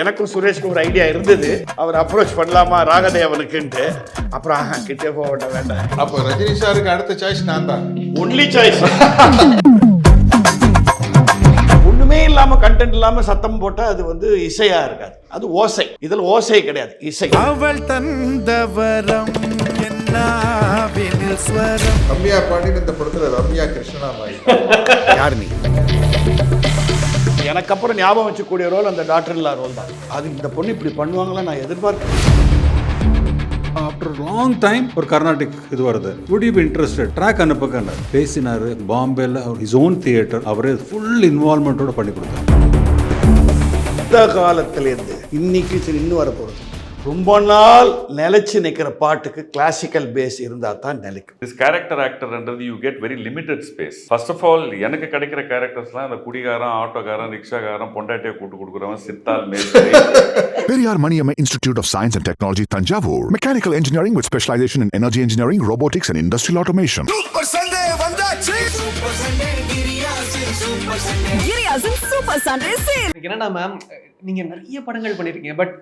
எனக்கும் சுரேஷ்க்கு ஒரு ஐடியா இருந்தது, அவர் அப்ரோச் பண்ணலாமா ராகதேவனுக்குன்ட்டு. அப்புறம் கிட்டே போக வேண்டாம். அப்போ ரஜினி சாருக்கு அடுத்த சாய்ஸ் நான் தான். Only choice. ஒண்ணுமே இல்லாம கண்டென்ட் இல்லாம சத்தம் போட்டா அது வந்து இசையா இருக்காது, அது ஓசை. இதுல ஓசை கிடையாது, இசை. அவள் தந்தவரம் ஸ்வரம். ரம்யா பாண்டியன் இந்த படத்துல ரம்யா கிருஷ்ணனா மாதிரி. யார் நீ? எனக்கு அப்புறம் ஞாபகம் வச்சக்கூடிய ரோல் அந்த டாக்டர் இல்லா ரோல் தான். அது இந்த பொண்ணு இப்படி பண்ணுவாங்களா நான் எதிர்பார்க்கிறேன். ஆஃப்டர் லாங் டைம் ஒரு கர்நாடிக் இது வருது. Would you be interested? Track அனுப்புங்க பேசினாரு. பாம்பேல அவர் ஹிஸ் ஓன் தியேட்டர், அவரே ஃபுல் இன்வால்மெண்ட்டோட பண்ணி கொடுத்தாரு. இந்த காலத்திலேருந்து இன்னைக்கு இன்னும் வரப்போகிறது ரொம்ப நாள் நிலைச்சு நிற்கிற பாட்டுக்கு கிளாசிக்கல் பேஸ் இருந்தால் தான் நிலைக்கும். திஸ் கேரக்டர் ஆக்டர்ன்றது you get very limited space. First of all எனக்கு கிடைக்கிற கேரக்டர்ஸ்லாம் அந்த குடிகாரன், ஆட்டோக்காரன், ரிக்ஷாக்காரன், பொண்டாட்டியை கூட்டு கொடுக்குறவன், சித்தால் மேஸ்திரி. Periyar Maniamma Institute of Science and Technology, Tanjavur. Mechanical engineering with specialization in energy engineering, robotics and industrial automation. Super Sunday வந்தாச்சு. Super Sunday கிரியாசின் சூப்பர் சண்டே சேல். என்னன்னா மேம், நீங்க நிறைய படங்கள் பண்ணிருக்கீங்க, பட்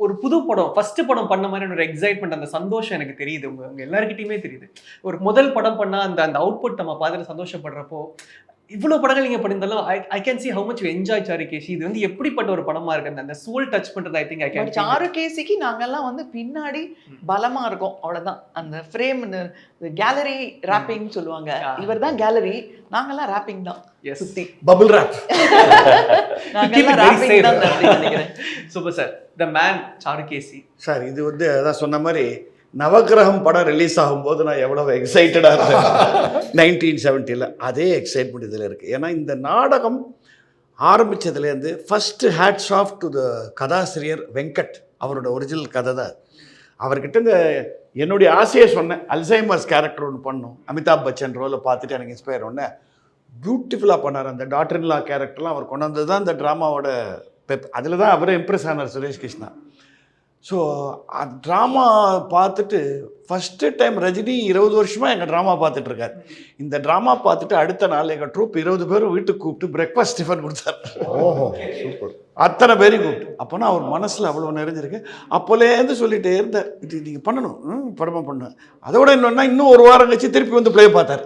ஒரு புது படம் ஃபர்ஸ்ட் படம் பண்ண மாதிரி ஒரு எக்ஸைட்மெண்ட், அந்த சந்தோஷம் எனக்கு தெரியுது. உங்க எல்லாருக்கிட்டையுமே தெரியுது. ஒரு முதல் படம் பண்ணா அந்த அவுட்புட் நம்ம பார்த்துட்டு சந்தோஷப்படுறப்போ, இவ்வளவு படங்கள் நீங்க பண்ணியிருந்தாலும் I can see how much you enjoy Charukesi. இது வந்து எப்படிப்பட்ட ஒரு படமா இருக்கு, அந்த சோல் டச் பண்றது. I think I can. சாருகேசிக்கு நாங்கெல்லாம் வந்து பின்னாடி பலமா இருக்கும், அவ்வளவுதான். அந்த ஃப்ரேம், கேலரி ராப்பிங் சொல்லுவாங்க, இவர் தான் கேலரி, நாங்கெல்லாம் ராப்பிங் தான். சுத்தி பபிள் ராப். நாங்கெல்லாம் ராப்பிங் தான் நினைக்கிறேன். Super sir. The man Charukesi sir, இது வந்து அதான் சொன்ன மாதிரி நவகிரகம் படம் ரிலீஸ் ஆகும்போது நான் எவ்வளவு எக்ஸைட்டடாக இருந்தேன் 1970. அதே எக்ஸைட்மெண்ட் இதில் இருக்குது. ஏன்னா இந்த நாடகம் ஆரம்பித்ததுலேருந்து first hats off to the கதாசிரியர் வெங்கட். அவரோட ஒரிஜினல் கதை தான். அவர்கிட்ட என்னுடைய ஆசையை சொன்னேன், அல்சைமர்ஸ் கேரக்டர் ஒன்று பண்ணணும், அமிதாப் பச்சன் ரோலை பார்த்துட்டு எனக்கு இன்ஸ்பயர் ஒன்று பியூட்டிஃபுல்லாக பண்ணார். அந்த டாக்டர் இன் லா கேரக்டர்லாம் அவர் கொண்டு வந்தது தான் இந்த ட்ராமாவோட பெப். அதில் தான் அவரே இம்ப்ரெஸ் ஆனார் சுரேஷ் கிருஷ்ணா. ஸோ ட்ராமா பார்த்துட்டு ஃபஸ்ட்டு டைம் ரஜினி 20 வருஷமாக எங்கள் ட்ராமா பார்த்துட்ருக்கார். இந்த ட்ராமா பார்த்துட்டு அடுத்த நாள் எங்கள் ட்ரூப் 20 பேரும் வீட்டுக்கு கூப்பிட்டு பிரேக்ஃபாஸ்ட் டிஃபன் கொடுத்தார். ஓஹோ, சூப்பர். அத்தனை பேரையும் கூப்பிட்டு. அப்போனா அவர் மனசில் அவ்வளோ நிறைஞ்சிருக்கு. அப்போலேருந்து சொல்லிகிட்டே இருந்தார், இது நீங்கள் பண்ணணும், படமாக பண்ணணும். அதோட இன்னொன்னா இன்னும் ஒரு வாரம் கழிச்சு திருப்பி வந்து பிளே பார்த்தார்.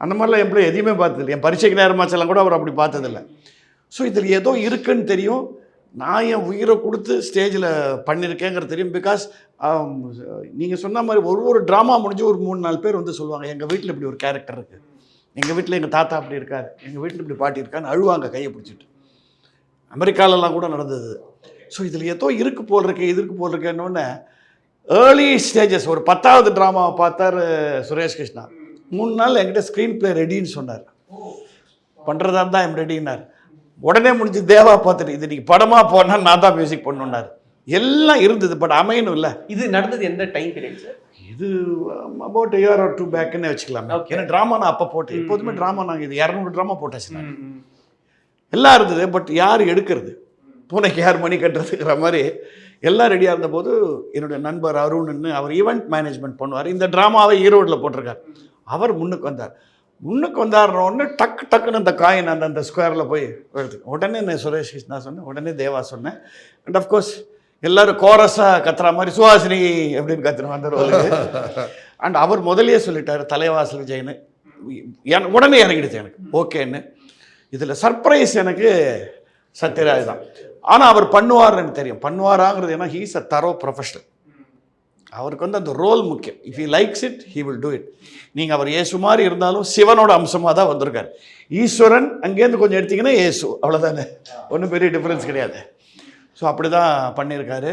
அந்த மாதிரிலாம் என் பிள்ளை எதையுமே பார்த்ததில்லை. என் பரீட்சைக்கு நேரமாச்செல்லாம் கூட அவர் அப்படி பார்த்ததில்லை. ஸோ இதில் ஏதோ இருக்குன்னு தெரியும். நான் என் உயிரை கொடுத்து ஸ்டேஜில் பண்ணியிருக்கேங்கிறது தெரியும். பிகாஸ் நீங்கள் சொன்ன மாதிரி ஒரு ட்ராமா முடிஞ்சு ஒரு 3-4 பேர் வந்து சொல்லுவாங்க, எங்கள் வீட்டில் இப்படி ஒரு கேரக்டர் இருக்குது, எங்கள் வீட்டில் எங்கள் தாத்தா அப்படி இருக்கார், எங்கள் வீட்டில் இப்படி பாட்டி இருக்கான்னு அழுவாங்க கையை பிடிச்சிட்டு. அமெரிக்காலெலாம் கூட நடந்தது. ஸோ இதில் ஏதோ இருக்கு போல் இருக்கேன்னொன்னே ஏர்லி ஸ்டேஜஸ் ஒரு 10வது ட்ராமாவை பார்த்தார் சுரேஷ் கிருஷ்ணா. 3 நாள் என்கிட்ட ஸ்க்ரீன் பிளே ரெடின்னு சொன்னார். பண்ணுறதா இருந்தால் எம் ரெடினார். உடனே முடிஞ்சு தேவா பார்த்துட்டு இது நீங்கள் படமாக போனால் நான் தான் மியூசிக் பண்ணணுன்னாரு. எல்லாம் இருந்தது, பட் அமையணும் இல்லை. இது நடந்தது எந்த டைம் பீரியட் சார்? இது அபவுட் a year or 2 பேக்குன்னு வச்சுக்கலாம். ஏன்னா ட்ராமா நான் அப்போ போட்டேன். எப்போதுமே ட்ராமா நாங்கள் இது 200 ட்ராமா போட்டாச்சு. எல்லாம் இருந்தது, பட் யார் எடுக்கிறது, பூனைக்கு யார் மணி கட்டுறதுங்கிற மாதிரி எல்லாம் ரெடியாக இருந்தபோது என்னுடைய நண்பர் அருண்னு, அவர் ஈவெண்ட் மேனேஜ்மெண்ட் பண்ணுவார், இந்த ட்ராமாவை ஈரோட்டில் போட்டிருக்கார். அவர் முன்னுக்கு வந்தார்னு டக்குன்னு அந்த காயின் அந்த ஸ்கொயரில் போய் வருது. உடனே நான் சுரேஷ் கிருஷ்ணா சொன்னேன், உடனே தேவா சொன்னேன். அண்ட் அஃப்கோர்ஸ் எல்லோரும் கோரஸாக கத்துற மாதிரி சுஹாசினி அப்படின்னு கத்துறோம் அந்த ரோலுக்கு. அண்ட் அவர் முதலே சொல்லிட்டார் தலைவாசல் விஜய்னு. உடனே இறங்கிடுச்சு எனக்கு ஓகேன்னு. இதில் சர்ப்ரைஸ் எனக்கு சத்யராஜ் தான். ஆனால் அவர் பண்ணுவார்னு தெரியும். பண்ணுவாராங்கிறது ஏன்னா ஹீஸ் அ தரோ ப்ரொஃபஷனல். அவருக்கு வந்து அந்த ரோல் முக்கியம். If he likes it he will do it. நீங்கள் அவர் இயேசு மாதிரி இருந்தாலும் சிவனோட அம்சமாக தான் வந்திருக்கார். ஈஸ்வரன் அங்கேருந்து கொஞ்சம் எடுத்திங்கன்னா இயேசு, அவ்வளோதானே, ஒன்றும் பெரிய டிஃப்ரென்ஸ் கிடையாது. ஸோ அப்படி தான் பண்ணியிருக்காரு.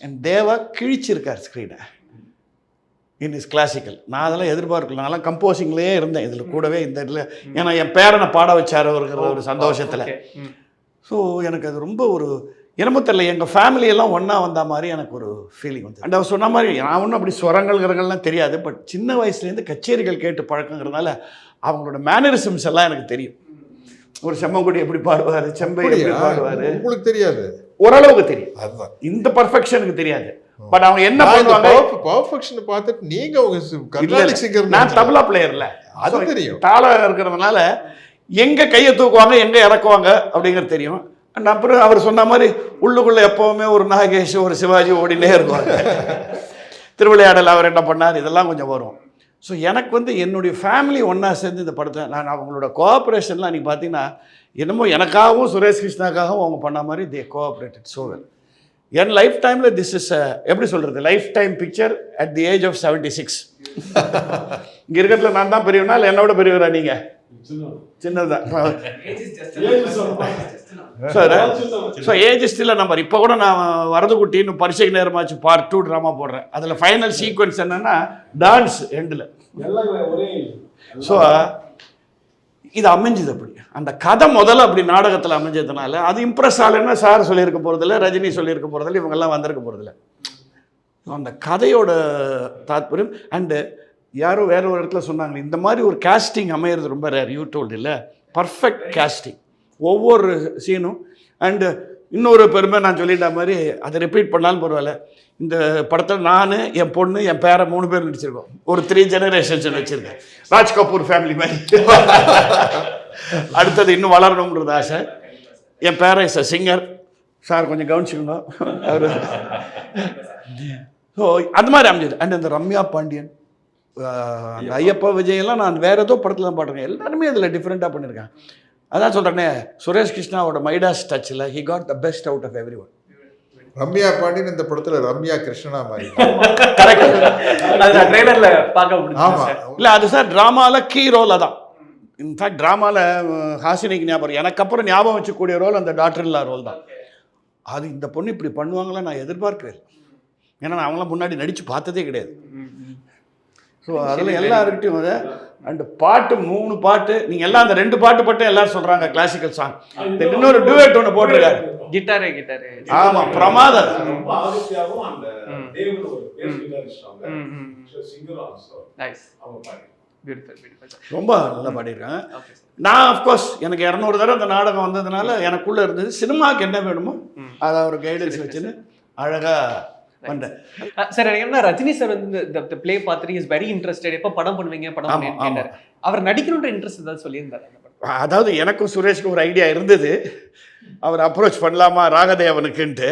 என் தேவா கிழிச்சிருக்கார் ஸ்க்ரீனை இன் இஸ் கிளாசிக்கல். நான் அதெல்லாம் எதிர்பார்க்கல. நான்லாம் கம்போசிங்லேயே இருந்தேன் இதில் கூடவே இந்த இதில். ஏன்னா என் பேரனை பாட வச்சார் அவருங்கிற ஒரு சந்தோஷத்தில். ஸோ எனக்கு அது ரொம்ப ஒரு என்னமோ தெரியல, எங்கள் ஃபேமிலியெல்லாம் ஒன்றா வந்த மாதிரி எனக்கு ஒரு ஃபீலிங் வந்து. அண்ட் அவர் சொன்ன மாதிரி நான் ஒன்றும் அப்படி ஸ்வரங்கள்ங்கிறங்கள்லாம் தெரியாது, பட் சின்ன வயசுலேருந்து கச்சேரிகள் கேட்டு பழக்கங்கிறதுனால அவங்களோட மேனரிசம்ஸ் எல்லாம் எனக்கு தெரியும். ஒரு செம்மங்குடி எப்படி பாடுவார், செம்பை எப்படி பாடுவார், உங்களுக்கு தெரியாது, ஓரளவுக்கு தெரியும். அதுதான் இந்த பர்ஃபெக்ஷனுக்கு தெரியாது. பட் அவங்க என்ன பண்ணுவாங்க, பர்ஃபெக்ஷன் பார்த்துட்டு நீங்க உங்க நான் தபலா பிளேயர்ல அது தெரியும், தாளம் இருக்கிறதுனால எங்க கையை தூக்குவாங்க எங்க இறக்குவாங்க அப்படிங்கிறது தெரியும். அண்ட் அப்புறம் அவர் சொன்ன மாதிரி உள்ளுக்குள்ளே எப்போவுமே ஒரு நாகேஷ் ஒரு சிவாஜி ஓடினே இருப்பாங்க. திருவிளையாடல் அவர் என்ன பண்ணார் இதெல்லாம் கொஞ்சம் வரும். ஸோ எனக்கு வந்து என்னுடைய ஃபேமிலி ஒன்றா சேர்ந்து இந்த படத்தை நான் அவங்களோட கோஆப்ரேஷன்லாம் நீங்கள் பார்த்தீங்கன்னா என்னமோ எனக்காகவும் சுரேஷ் கிருஷ்ணாக்காகவும் அவங்க பண்ண மாதிரி தே கோஆப்ரேட்டட் ஸோ வெல். என் லைஃப் டைமில் திஸ் இஸ் எப்படி சொல்கிறது life time picture at the age of 76. இங்கே இருக்கிறதுல நான் தான் பெரியவனா இல்லை என்னோட பெரியவரா நீங்கள்? சின்னதுதான் sir. So age still number. இப்போ கூட நான் வரது குட்டின்னு பரிசைக்கு நேரமாச்சு பார்ட் 2 ட்ராமா போடுறேன். அதில் ஃபைனல் சீக்வன்ஸ் என்னன்னா டான்ஸ் எண்டில். ஸோ இது அமைஞ்சது அப்படி. அந்த கதை முதல்ல அப்படி நாடகத்தில் அமைஞ்சதுனால அது இம்ப்ரெஸ் ஆகலைன்னா சார் சொல்லியிருக்க போகிறதில்ல, ரஜினி சொல்லியிருக்க போகிறதில்ல, இவங்கெல்லாம் வந்திருக்க போகிறதில்ல. அந்த கதையோட தாத்பரியம். அண்டு யாரோ வேற ஒரு இடத்துல சொன்னாங்க இந்த மாதிரி ஒரு கேஸ்டிங் அமையிறது ரொம்ப ரேர். யூ டோல்டு இல்லை, பர்ஃபெக்ட் கேஸ்டிங் ஒவ்வொரு சீனும். அண்டு இன்னொரு பெருமை நான் சொல்லிட்ட மாதிரி அதை ரிப்பீட் பண்ணாலும் பரவாயில்ல. இந்த படத்தில் நான் என் பொண்ணு என் பேரை 3 பேர் நடிச்சிருக்கோம். ஒரு 3 ஜெனரேஷன்ஸ் வச்சுருக்கேன். ராஜ் கபூர் ஃபேமிலி மாதிரி. அடுத்தது இன்னும் வளரணுங்கிறது ஆசை. என் பேரை இஸ் அ சிங்கர். சார் கொஞ்சம் கவனிச்சுக்கணும் அவர். ஸோ அது மாதிரி அமைஞ்சது. அண்ட் இந்த ரம்யா பாண்டியன், அந்த ஐயப்பா விஜயெல்லாம் நான் வேறு ஏதோ படத்தில் தான் பாடுறேன். எல்லாருமே இதில் டிஃப்ரெண்ட்டாக பண்ணியிருக்கேன். அதான் சொல்கிறேன்னே, சுரேஷ் கிருஷ்ணாவோட மைடாஸ் டச்சில் he got the best out of every one. Ramya Pandian இந்த படத்துல ரம்யா கிருஷ்ணனா மாதிரி. ட்ரெய்லர்ல பார்க்க முடியும். ஆமா இல்லை அது சார் ட்ராமாவில் கீ ரோலாக தான். இன்ஃபேக்ட் ட்ராமாவில் ஹாசினிக்கு ஞாபகம், எனக்கு அப்புறம் ஞாபகம் வச்சுக்கூடிய ரோல் அந்த டாக்டர் இல்லா ரோல் தான். அது இந்த பொண்ணு இப்படி பண்ணுவாங்களா நான் எதிர்பார்க்கவே இல்லை. ஏன்னா நான் அவங்களாம் முன்னாடி நடித்து பார்த்ததே கிடையாது. ஸோ அதில் எல்லாருக்கிட்டையும் வந்து அண்டு பாட்டு 3 பாட்டு நீங்கள் எல்லாம் அந்த 2 பாட்டு மட்டும் எல்லாரும் சொல்கிறாங்க கிளாசிக்கல் சாங். இன்னொரு டுவேட் ஒன்று போட்டிருக்காரு. கிட்டாரு ஆமாம், பிரமாதம். ரொம்ப நல்லா பாடியிருக்காங்க. நான் அஃப்கோர்ஸ் எனக்கு 200 தடவை அந்த நாடகம் வந்ததுனால எனக்குள்ளே இருந்தது சினிமாவுக்கு என்ன வேணுமோ அதை ஒரு கைடன்ஸ் வச்சுன்னு அழகாக பண்ணேன். சார் எனக்கு என்ன ரஜினி சார் வந்து இந்த பிளே பார்த்துட்டு இஸ் வெரி இன்ட்ரெஸ்டட். எப்போ படம் பண்ணுவீங்க படம் பண்ணுவீங்க அவர் நடிக்கணுன்ற இன்ட்ரெஸ்ட் ஏதாவது சொல்லியிருந்தார்? அதாவது எனக்கும் சுரேஷ்க்கு ஒரு ஐடியா இருந்தது. அவர் அப்ரோச் பண்ணலாமா ராகதேவனுக்குன்ட்டு.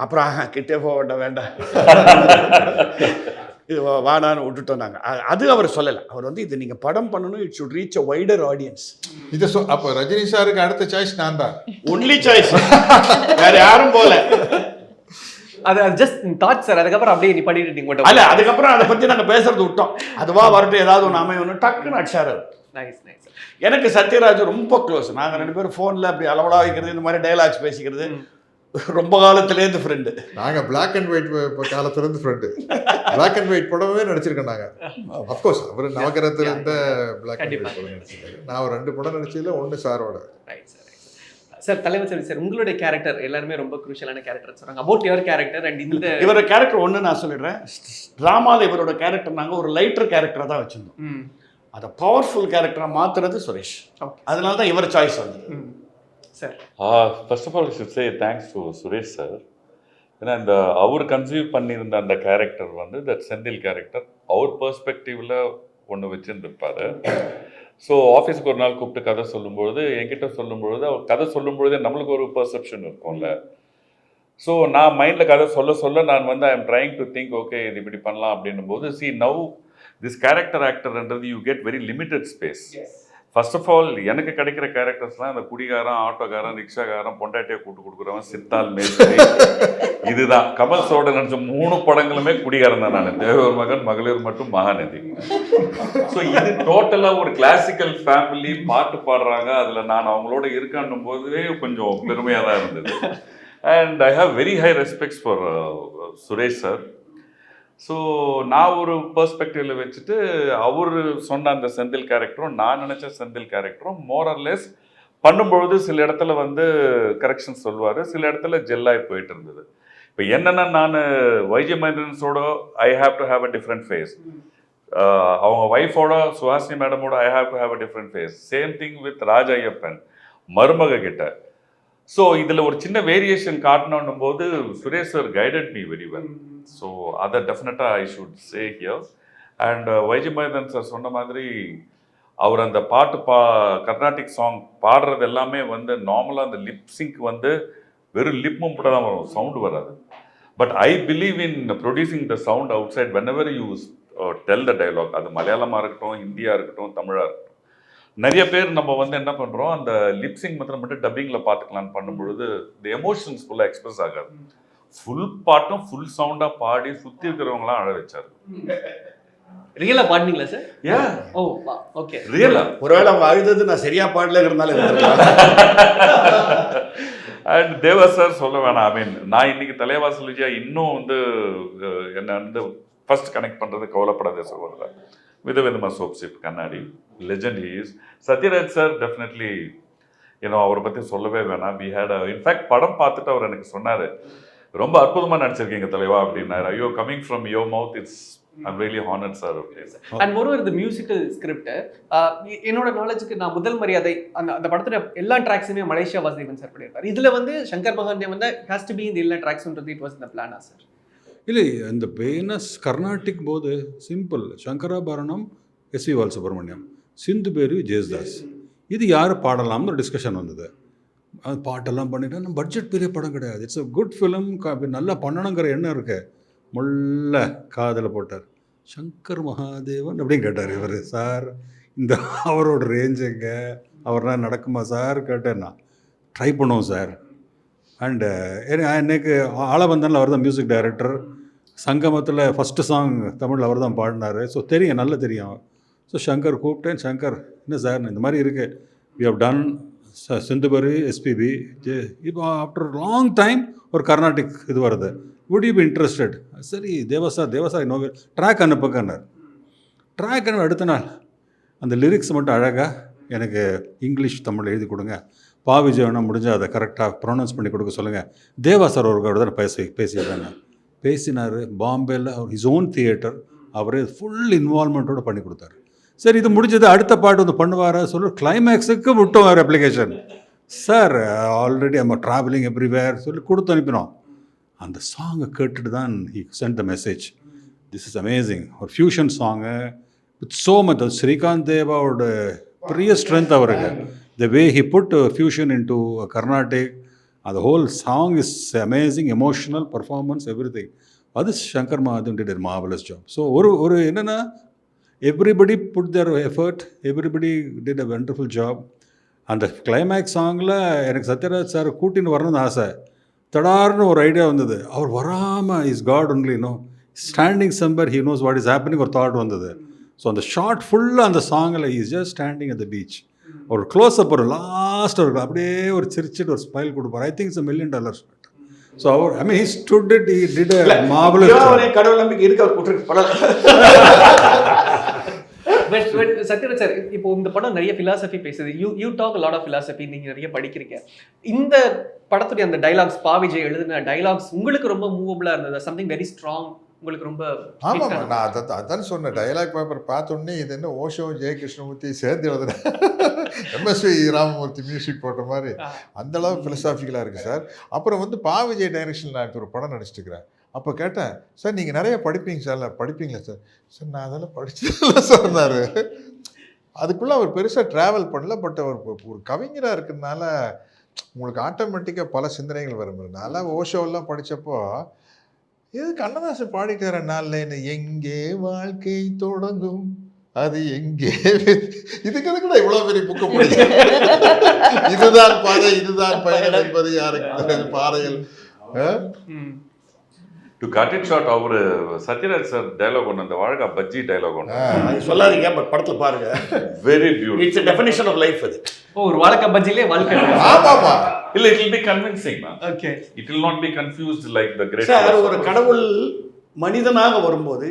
அப்புறம் கிட்டே போக வேண்டாம் இது வானான்னு விட்டுட்டோம் நாங்கள். அது அவர் சொல்லலை. அவர் வந்து இது நீங்கள் படம் பண்ணணும், it should reach a wider audience. இது அப்போ ரஜினி சாருக்கு அடுத்த சாய்ஸ் நான் தான். ஒன்லி சாய்ஸ், வேற யாரும் போல. அது ஜஸ்ட் தாட் சார். அதுக்கப்புறம் அப்படியே நீ பண்ணிட்டு நீங்க அல்ல, அதுக்கப்புறம் அதை பற்றி நாங்கள் பேசுறது விட்டோம். அதுவா வரட்டும், ஏதாவது ஒன்று அமையணும் டக்குன்னு அடிச்சாரு. Nice nice. எனக்கு சத்யராஜ் ரொம்ப க்ளோஸ். நாங்கள் 2 பேரும் ஃபோனில் அப்படி அளவலா வைக்கிறது, இந்த மாதிரி டைலாக்ஸ் பேசிக்கிறது ரொம்ப காலத்துலேருந்து ஃப்ரெண்டு. நாங்கள் பிளாக் அண்ட் ஒயிட் காலத்துலேருந்து ஃப்ரெண்டு. பிளாக் அண்ட் ஒயிட் படமே நடிச்சிருக்கேன் நாங்கள். அஃப்கோர்ஸ் அவர் நவகிரகத்தில் இருந்த பிளாக் அண்ட் ஒயிட் படம் நடிச்சிருக்காரு. நான் ஒரு 2 படம் நடிச்சதில் 1 சாரோட. Right sir. சார் தலைவர் சார் உங்களுடைய கேரக்டர் எல்லாருமே ரொம்ப குரூஷியலான கேரக்டர் சொல்றாங்க. அபவுட் யுவர் கேரக்டர் அண்ட் இந்த இவரோட கேரக்டர் ஒன்று நான் சொல்லிடுறேன். ட்ராமாவில் இவரோட கேரக்டர் நாங்கள் ஒரு லைட்டர் கேரக்டராக தான் வச்சுருந்தோம். அதை பவர்ஃபுல் கேரக்டராக மாற்றுறது சுரேஷ். அதனால தான் இவர் சாய்ஸ் வந்தது. Sir first of all should say thanks to Suresh sir. ஏன்னா இந்த அவர் கன்சீவ் பண்ணியிருந்த அந்த கேரக்டர் வந்து தட் செந்தில் கேரக்டர் அவர் பெர்ஸ்பெக்டிவில் ஒன்று வச்சுருந்துருப்பார். ஸோ ஆஃபீஸுக்கு ஒரு நாள் கூப்பிட்டு கதை சொல்லும்பொழுது என்கிட்ட சொல்லும்பொழுது அவர் கதை சொல்லும்பொழுதே நம்மளுக்கு ஒரு பர்செப்ஷன் இருக்கும்ல. ஸோ நான் மைண்டில் கதை சொல்ல நான் வந்து I am trying to think okay இது இப்படி பண்ணலாம் அப்படின்னும் போது சி நவ் திஸ் கேரக்டர் ஆக்டர்ன்றது you get very limited space. First of all எனக்கு கிடைக்கிற கேரக்டர்ஸ்லாம் இந்த குடிகாரன், ஆட்டோக்காரன், ரிக்ஷாக்காரன், பொண்டாட்டியை கூட்டு கொடுக்குறவன், சித்தால் மேஸ்திரி, இதுதான். கமல் சோட நடிச்ச 3 படங்களுமே குடிகாரன் தான். நான் தேவர் மகன், மகளிர் மட்டும் மகாநதி. ஸோ இது டோட்டலாக ஒரு கிளாசிக்கல் ஃபேமிலி பாட்டு பாடுறாங்க. அதில் நான் அவங்களோட இருக்கான்னும் போதே கொஞ்சம் பெருமையாக தான் இருந்தது. And I have very high respects for Suresh sir. So நான் ஒரு பெர்ஸ்பெக்டிவில் வச்சுட்டு அவர் சொன்ன அந்த செந்தில் கேரக்டரும் நான் நினச்ச செந்தில் கேரக்டரும் மோரர்லெஸ் பண்ணும்பொழுது சில இடத்துல வந்து கரெக்ஷன் சொல்லுவார், சில இடத்துல ஜெல்லாகி போயிட்டு இருந்தது. இப்போ என்னென்னா நான் வைஜி மகேந்திரன்ஸோட I have to have a different face. அவங்க ஒய்ஃபோட சுஹாசினி மேடமோட I have to have a different face. Same thing with Raj Ayyappan மருமக கிட்ட. ஸோ இதில் ஒரு சின்ன வேரியேஷன் காட்டணும் போது Suresh sir guided me very well. So அதை டெஃபினட்டாக I should say here. And YG Mahendran sir சொன்ன மாதிரி அவர் அந்த பாட்டு கர்நாடிக் சாங் பாடுறது எல்லாமே வந்து நார்மலாக அந்த லிப்ஸிங்க் வந்து வெறும் லிப் மூவ்மெண்ட் தான் வரும், சவுண்டு வராது. But I believe in producing the sound outside whenever you tell the dialogue. அது மலையாளமாக இருக்கட்டும், ஹிந்தியாக இருக்கட்டும், தமிழாக இருக்கட்டும். நிறைய பேர் நம்ம வந்து என்ன பண்ணுறோம், அந்த லிப்ஸிங் மட்டும் டப்பிங்கில் பார்த்துக்கலான்னு பண்ணும்பொழுது இந்த எமோஷன்ஸ் ஃபுல்லாக எக்ஸ்பிரஸ் ஆகாது. ஃபுல் பாட்டும் ஃபுல் சவுண்டாக பாடி சுற்றி இருக்கிறவங்களாம் அழ வச்சாரு. ரியலா பாடுனீங்களா சார்? ஓ ஓகே, ரியலா. ஒருவேளை அவங்க அழுதது நான் சரியா பாடலங்கிறதுனால அண்ட் தேவா சார் சொல்ல வேணாம். ஐ மீன், நான் இன்னைக்கு தலைவாசல் விஜயா இன்னும் வந்து என்னை வந்து ஃபர்ஸ்ட் கனெக்ட் பண்ணுறது கவலைப்படாத சகோதரர், விதவிதமா சோப் சிப் கண்ணாடி legend is Sathyaraj sir. Definitely ஏன்னோ அவரை பற்றி சொல்லவே வேணாம். வி ஹேட் இன்ஃபேக்ட் படம் பார்த்துட்டு அவர் எனக்கு சொன்னார், ரொம்ப அற்புதமாக நடிச்சிருக்கீங்க தலைவா அப்படின்னாரு. ஐயோ, coming from your mouth it's I'm really honored, sir. And moreover, the musical script, என்னோட நாலேஜுக்கு நான் முதல் மரியாதை அந்த படத்துல எல்லா ட்ராக்ஸுமே மலேசியா வாசுதேவன் சார் பண்ணியிருப்பார். இதுல வந்து சங்கர் மகாதேவன் வந்து ஹேஸ் டு பி இந்த எல்லா ட்ராக்ஸ்ன்றது இட் வாஸ் இந்த பிளானா சார்? இல்லை, அந்த பேனஸ் கர்நாடிக் போது சிம்பிள். சங்கராபரணம் எஸ்வி பாலசுப்ரமணியம், சிந்து பேரு ஜெயஸ்தாஸ். இது யார் பாடலாம்னு ஒரு டிஸ்கஷன் வந்தது. அது பாட்டெல்லாம் பண்ணிட்டா நம்ம பட்ஜெட் பெரிய படம் கிடையாது, இட்ஸ் அ குட் ஃபிலிம், நல்லா பண்ணணுங்கிற எண்ணம் இருக்கு. முள்ள காதில் போட்டார் சங்கர் மகாதேவன் அப்படின்னு கேட்டார் இவர். சார் இந்த அவரோட ரேஞ்சுங்க, அவர்னா நடக்குமா சார் கேட்டேன்னா ட்ரை பண்ணுவோம் சார். அண்டு எனக்கு ஆளவந்தனில் அவர் தான் மியூசிக் டைரக்டர். சங்கமத்தில் ஃபஸ்ட்டு சாங் தமிழில் அவர் தான் பாடினார். ஸோ தெரியும், நல்லா தெரியும். ஸோ சங்கர் கூப்பிட்டேன். சங்கர் என்ன சார் இந்த மாதிரி இருக்குது, வி ஹவ் டன் சிந்துபரி எஸ்பிபி. இப்போ ஆஃப்டர் லாங் டைம் ஒரு கர்நாடிக் இது வருது, would you be interested? சரி தேவசா இன்னொரு ட்ராக் அனுப்புக்கன்னார். ட்ராக் அனுப்ப அடுத்த நாள் அந்த லிரிக்ஸ் மட்டும் அழகாக எனக்கு இங்கிலீஷ் தமிழ் எழுதி கொடுங்க, பாவிஜயனா முடிஞ்சால் அதை கரெக்டாக ப்ரொனவுன்ஸ் பண்ணி கொடுக்க சொல்லுங்கள். தேவா சார் ஒரு தான் பேசியிருக்காங்க. பேசினார். பாம்பேயில் அவர் ஹிஸ் ஓன் தியேட்டர், அவரே ஃபுல் இன்வால்மெண்ட்டோடு பண்ணி கொடுத்தாரு. சரி, இது முடிஞ்சது, அடுத்த பாட்டு வந்து பண்ணுவாரா சொல்லி கிளைமேக்ஸுக்கு விட்டோம் வேறு அப்ளிகேஷன். சார் ஆல்ரெடி நம்ம ட்ராவலிங் எவ்ரிவேர் சொல்லி கொடுத்து அனுப்பினோம். அந்த சாங்கை கேட்டுட்டு தான் he sent the message, this is amazing. ஒரு fusion song with so much. Srikanth தேவாவோட பெரிய ஸ்ட்ரென்த் அவருக்கு. The way he put fusion into Carnatic, அந்த whole song is amazing, emotional performance, everything. அது Shankar Mahadevan did a marvelous job. So ஒரு என்னென்னா everybody put their effort, everybody did a wonderful job. அந்த climax சாங்கில் எனக்கு Sathyaraj sir கூட்டின்னு வரணும்னு ஆசை. தடார்னு ஒரு ஐடியா வந்தது, அவர் வராமல் is God only, no standing sombre he knows what is happening ஒரு தாட் வந்தது. ஸோ அந்த ஷார்ட் ஃபுல்லாக அந்த சாங்கில் is just standing at the beach. ஒரு க்ளோஸ்அப் ஒரு லாஸ்ட் ஒரு அப்படியே ஒரு சிரிச்சிட்டு ஒரு ஸ்மைல் கொடுப்பார். I think it's $1 million shot. So அவர் I mean he stood it, he did a marvelous job. கடவுள் நம்பிக்கை இருக்கு அவர் கூட்டிட்டு படம். சத்யராஜ் சார், இப்போ இந்த படம் நிறைய பிலாசபி பேசுது. You talk lot of philosophy, நீங்க நிறைய படிக்கிறீங்க. இந்த படத்துடைய அந்த டைலாக்ஸ், பாவிஜய் எழுதின டைலாக்ஸ் உங்களுக்கு ரொம்ப மூவபிளா இருந்தது? சம்திங் வெரி ஸ்ட்ராங் உங்களுக்கு ரொம்ப? ஆமாம், நான் அதான் சொன்னேன். டைலாக் பேப்பர் பார்த்தோன்னே இது என்ன ஓஷோ ஜெயகிருஷ்ணமூர்த்தி சேர்ந்து எழுதுனேன், எம்எஸ்வி ராமமூர்த்தி மியூசிக் போட்ட மாதிரி அந்த அளவு ஃபிலசாபிக்கலாக இருக்குது சார். அப்புறம் வந்து பாவிஜய் டைரக்ஷனில் நான் ஒரு படம் நடிச்சிட்டுருக்கிறேன். அப்போ கேட்டேன், சார் நீங்கள் நிறைய படிப்பீங்க சார், படிப்பீங்களா சார்? சார் நான் அதெல்லாம் படிச்சதில்லை சொன்னார். அதுக்குள்ளே அவர் பெருசாக ட்ராவல் பண்ணல. பட் அவர் ஒரு கவிஞராக இருக்கிறதுனால உங்களுக்கு ஆட்டோமேட்டிக்காக பல சிந்தனைகள் வரும். நான் ஓஷோவெல்லாம் படித்தப்போ இது கண்ணதாசன் பாடிட்டார நாளில் எங்கே வாழ்க்கை தொடங்கும் அது எங்கே, இதுக்கு கூட இவ்வளோ பெரிய புக்க முடியும். இதுதான் பாதை இதுதான் பயணம் என்பது யாருக்கு பாறையில். டு கட் இட் ஷார்ட், அவரு சத்யராஜ் சார் டைலாக் ஒன்று, அந்த வாழ்க்கை பஜ்ஜி டைலாக் ஒன்று சொல்லாதீங்க, பட் படத்தில் பாருங்க. Very beautiful. It's a definition of life. அது ஒரு வாழ்க்கை பஜ்ஜிலே வாழ்க்கை. ஆமாமா, இல்ல it will be convincing. Okay, it will not be confused like the great. Sir, ஒரு கடவுள் மனிதனாக வரும்போது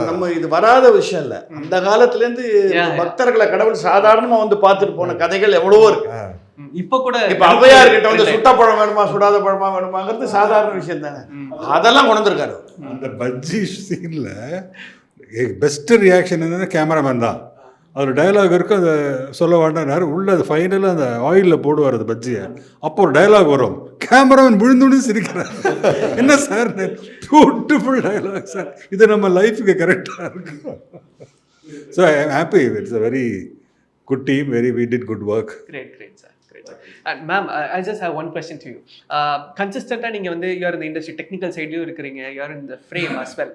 நம்ம இது வராத விஷயம் இல்லை. அந்த காலத்துலேருந்து பக்தர்களை கடவுள் சாதாரணமாக வந்து பார்த்துட்டு போன கதைகள் எவ்வளவோ இருக்கு. இப்போ கூட இப்போ ஔவையார் கிட்ட வந்து சுட்ட பழம் வேணுமா சுடாத பழமா வேணுமாங்கிறது சாதாரண விஷயம் தானே. அதெல்லாம் கொண்டு வந்திருக்காரு. அந்த பஜ்ஜி சீனில் பெஸ்ட்டு ரியாக்ஷன் என்னென்னா கேமராமேன் தான். அதில் டைலாக் இருக்கும், அதை சொல்ல வேண்டாம் உள்ள அது ஃபைனலாக அந்த ஆயிலில் போடுவார் அது பஜ்ஜியை. அப்போ ஒரு டைலாக் வரும், கேமராமேன் விழுந்து சிரிக்கிறார். என்ன சார், பியூட்டிஃபுல் டைலாக் சார், இது நம்ம லைஃபுக்கு கரெக்டாக இருக்கும். So I am happy. It's a very good team, we did good work. Great, sir. And ma'am, I just have one question to you. Consistently, நீங்க வந்து you are in the industry, technical side இருக்கிறீங்க, you are in the frame as well.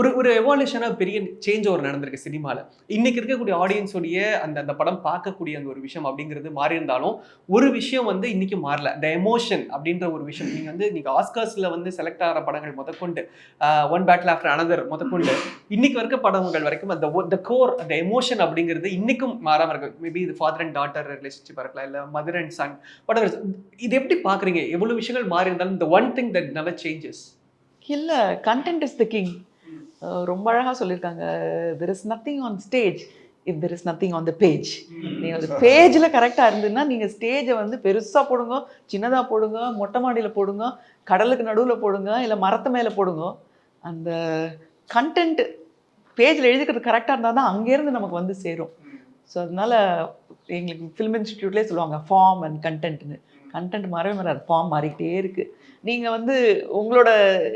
ஒரு எவால்யூஷனாக பெரிய change over நடந்திருக்கு சினிமாவில். இன்னைக்கு இருக்கக்கூடிய ஆடியன்ஸோடைய அந்த படம் பார்க்கக்கூடிய அந்த ஒரு விஷயம் அப்படிங்கிறது மாறி இருந்தாலும் ஒரு விஷயம் வந்து இன்னைக்கு மாறல. த எமோஷன் அப்படின்ற ஒரு விஷயம் நீங்கள் வந்து இன்னைக்கு ஆஸ்கர்ஸில் வந்து செலக்ட் ஆகிற படங்கள் முதற்கொண்டு ஒன் பேட்டில் ஆஃப்டர் அனதர் முதற்கொண்டு இன்னைக்கு இருக்க படங்கள் வரைக்கும் அந்த கோர் அந்த எமோஷன் அப்படிங்கிறது இன்னைக்கும் மாறாமல் இருக்கு. மேபி இது ஃபாதர் அண்ட் டாட்டர் ரிலேஷன்ஷிப் இருக்கலாம், இல்லை மதர் அண்ட் சன் whatever. இது எப்படி பார்க்குறீங்க? எவ்வளோ விஷயங்கள் மாறி இருந்தாலும் இந்த one thing that never changes. இல்லை, கண்டென்ட் இஸ் த கிங். ரொம்ப அழகாக சொல்லியிருக்காங்க. There is nothing on stage if there is nothing on the page. நீங்கள் அந்த பேஜில் கரெக்டாக இருந்ததுன்னா நீங்கள் ஸ்டேஜை வந்து பெருசாக போடுங்க, சின்னதாக போடுங்க, மொட்டை மாடியில் போடுங்க, கடலுக்கு நடுவில் போடுங்க, இல்லை மரத்து மேலே போடுங்க. அந்த கண்டென்ட் பேஜில் எழுதிக்கிறது கரெக்டாக இருந்தால் தான் அங்கேருந்து நமக்கு வந்து சேரும். ஸோ அதனால் எங்களுக்கு ஃபிலிம் இன்ஸ்டிடியூட்லேயே சொல்லுவாங்க ஃபார்ம் அண்ட் கண்டென்ட்னு. கண்டென்ட் மாறவே மாறாது, ஃபார்ம் மாறிக்கிட்டே இருக்குது. நீங்கள் வந்து உங்களோட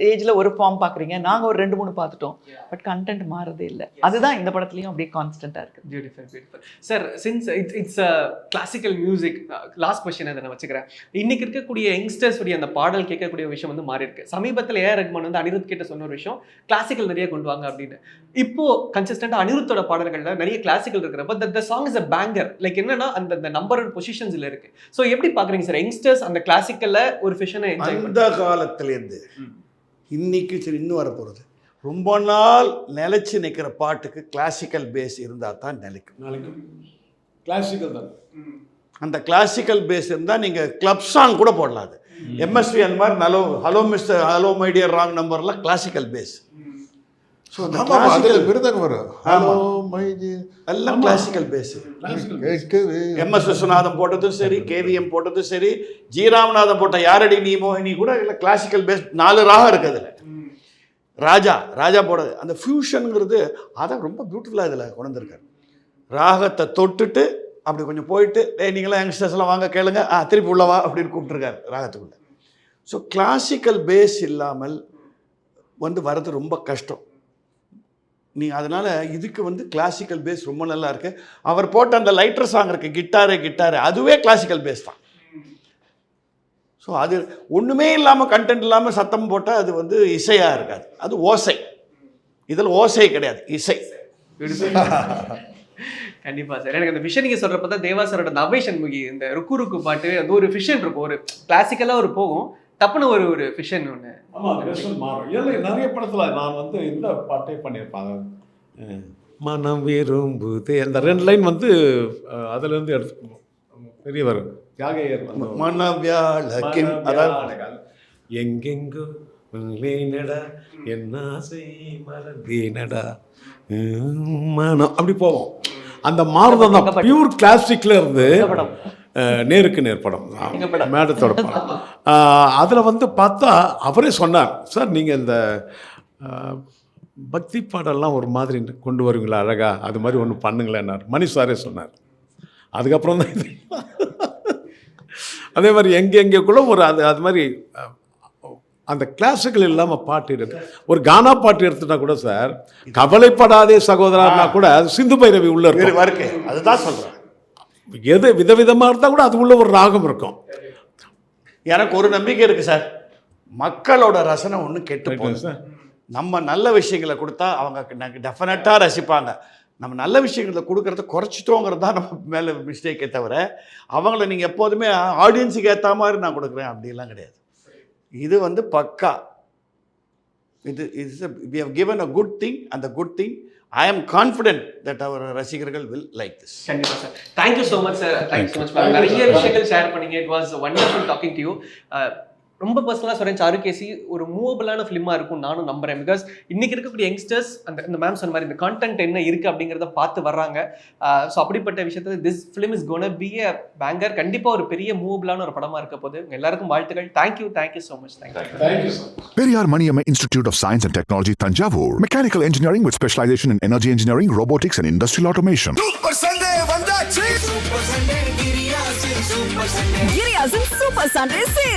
ஏஜில் ஒரு ஃபார்ம் பார்க்குறீங்க, நாங்கள் ஒரு 2-3 பார்த்துட்டோம். பட் கண்டென்ட் மாறதே இல்லை. அதுதான் இந்த படத்துலையும் அப்படியே கான்ஸ்டண்ட்டாக இருக்குது. Beautiful sir. Since it's classical music, last question அதை நான் வச்சுக்கிறேன். இன்னைக்கு இருக்கக்கூடிய யங்ஸ்டர்ஸ் உடைய அந்த பாடல் கேட்கக்கூடிய விஷயம் வந்து மாறி இருக்கு. சமீபத்தில் ஏஆர் ரஹ்மான் வந்து அனிருத் கிட்ட சொன்ன ஒரு விஷயம், கிளாசிக்கல் நிறைய கொண்டு வாங்க அப்படின்னு. இப்போ கன்சிஸ்டன்டா அனிருத்தோட பாடல்கள்ல நிறைய கிளாசிக்கல் இருக்கிறப்ப the song is a banker. Like என்னன்னா அந்த நம்பர் ஒன் பொசிஷன்ஸ்ல இருக்கு. ஸோ எப்படி பாக்குறீங்க சார் யங்ஸ்டர்ஸ் அந்த கிளாசிக்கல்ல ஒரு ஃபிஷனை என்ஜாய் பண்ணி? அந்த காலத்திலேருந்து இன்னைக்கு சரி இன்னும் வரப்போகிறது, ரொம்ப நாள் நிலைச்சு நிற்கிற பாட்டுக்கு கிளாசிக்கல் பேஸ் இருந்தால் தான் நிலைக்கும். கிளாசிக்கல் தான். அந்த கிளாசிக்கல் பேஸ் இருந்தால் நீங்கள் கிளப் சாங் கூட போடலாம். அது எம்எஸ்வி அந்த மாதிரி hello mister hello my dear wrong நம்பர்லாம் கிளாசிக்கல் பேஸ். ஸோ அந்த கிளாசிக்கல் விருதங்க வரும். ஹலோ மை எல்லாம் கிளாசிக்கல் பேஸ். எம்எஸ் விஸ்வநாதன் போட்டதும் சரி, கேவிஎம் போட்டதும் சரி, ஜி ராமநாதன் போட்ட யாரடி நீ மோகினி கூட இல்லை கிளாசிக்கல் பேஸ். 4 ராகம் இருக்குது அதில். ராஜா போடுறது அந்த ஃபியூஷனுங்கிறது அதை ரொம்ப பியூட்டிஃபுல்லாக இதில் கொண்டு வந்திருக்காரு. ராகத்தை தொட்டுட்டு அப்படி கொஞ்சம் போயிட்டு நீங்களாம் யங்ஸ்டர்ஸ்லாம் வாங்க கேளுங்க, திருப்பி உள்ளவா அப்படின்னு கூப்பிட்டுருக்காரு ராகத்துக்குள்ள. ஸோ கிளாசிக்கல் பேஸ் இல்லாமல் வந்து வர்றது ரொம்ப கஷ்டம். நீங்கள் அதனால் இதுக்கு வந்து கிளாசிக்கல் பேஸ் ரொம்ப நல்லா இருக்குது. அவர் போட்ட அந்த லைட்டர் சாங் இருக்குது, கிட்டாரு, அதுவே கிளாசிக்கல் பேஸ் தான். ஸோ அது ஒன்றுமே இல்லாமல் கண்டென்ட் இல்லாமல் சத்தம் போட்டால் அது வந்து இசையாக இருக்காது, அது ஓசை. இதில் ஓசை கிடையாது, இசை. கண்டிப்பாக சார். எனக்கு அந்த விஷயம் நீங்கள் சொல்கிறப்ப தான் தேவா சாரோட நவை சண்முகி இந்த ருக்கு பாட்டு அது ஒரு ஃபிஷன் இருக்கும். ஒரு கிளாசிக்கலாக ஒரு போகும், டப்புன்னு ஒரு ஃபிஷன் ஒன்று. ஆமாம், விஷன் மாறும். இல்லை நிறைய படத்தில் நான் வந்து இந்த பாட்டே பண்ணியிருப்பாங்க. மனம் விரும்புதே அந்த 2 லைன் வந்து அதுலேருந்து எடுத்து பெரிய வரும். தியாகையர் மனவியாழக்கின் அதாவது எங்கெங்கோ நட என்ன மறந்தேனடா மனம் அப்படி போவோம். அந்த மாறுதல் தான் பியூர் கிளாசிக்ல இருந்து நேருக்கு நேர் படம் மேடத்தோட படம். அதில் வந்து பார்த்தா அவரே சொன்னார், சார் நீங்கள் இந்த பக்தி பாடல்லாம் ஒரு மாதிரி கொண்டு வருவீங்களா அழகா, அது மாதிரி ஒன்று பண்ணுங்களேன்னார். மணி சாரே சொன்னார். அதுக்கப்புறம் தான் இது அதே மாதிரி எங்கெங்கேக்குள்ள ஒரு அது மாதிரி அந்த கிளாஸுகள் இல்லாமல் பாட்டு இருக்கு. ஒரு கானா பாட்டு எடுத்துட்டா கூட சார், கவலைப்படாதே சகோதரர்னா கூட சிந்து பைரவி உள்ள இருக்கு. அதுதான் சொல்கிறேன். எது விதவிதமாக இருந்தால் கூட அது உள்ள ஒரு ராகம் இருக்கும். எனக்கு ஒரு நம்பிக்கை இருக்குது சார், மக்களோட ரசனை ஒன்றும் கெட்டு போகுது சார். நம்ம நல்ல விஷயங்களை கொடுத்தா அவங்க டெஃபினட்டாக ரசிப்பாங்க. நம்ம நல்ல விஷயங்களை கொடுக்கறத குறைச்சிட்டோங்கிறது தான் நம்ம மேலே மிஸ்டேக்கே தவிர, அவங்கள நீங்கள் எப்போதுமே ஆடியன்ஸுக்கு ஏற்ற மாதிரி நான் கொடுக்குறேன் அப்படிலாம் கிடையாது. இது வந்து பக்கா இது we have given a good thing, and the good thing I am confident that our ரசிகர்கள் will like this. கண்டிப்பா sir. Thank you so much sir. Thank you so much. நிறைய விஷயங்கள் ஷேர் பண்ணீங்க. It was wonderful talking to you. ரொம்ப பர்சனலாக சொல்கிறேன், சாருகேசி ஒரு மூவபிளான ஃபிலிமாக இருக்கும் நானும் நம்புறேன். பிகாஸ் இன்னைக்கு இருக்கக்கூடிய யங்ஸ்டர்ஸ் இந்த மேம் சொன்ன மாதிரி இந்த கான்டென்ட் என்ன இருக்குது அப்படிங்கிறத பார்த்து வர்றாங்க. ஸோ அப்படிப்பட்ட விஷயத்தில் this film is gonna be a banger. கண்டிப்பாக ஒரு பெரிய மூவபிளான ஒரு படமாக இருக்க போது. எல்லாருக்கும் வாழ்த்துக்கள். Thank you so much. Thank you sir. Periyar Maniyamma Institute of Science and Technology, Tanjavur. Mechanical engineering with specialization in energy engineering, robotics and industrial automation. Super Sunday வந்தாச்சு. சூப்பர் சண்டே கிரியாசின் சூப்பர் சண்டே. கிரியாசின் சூப்பர் சண்டே சேல்.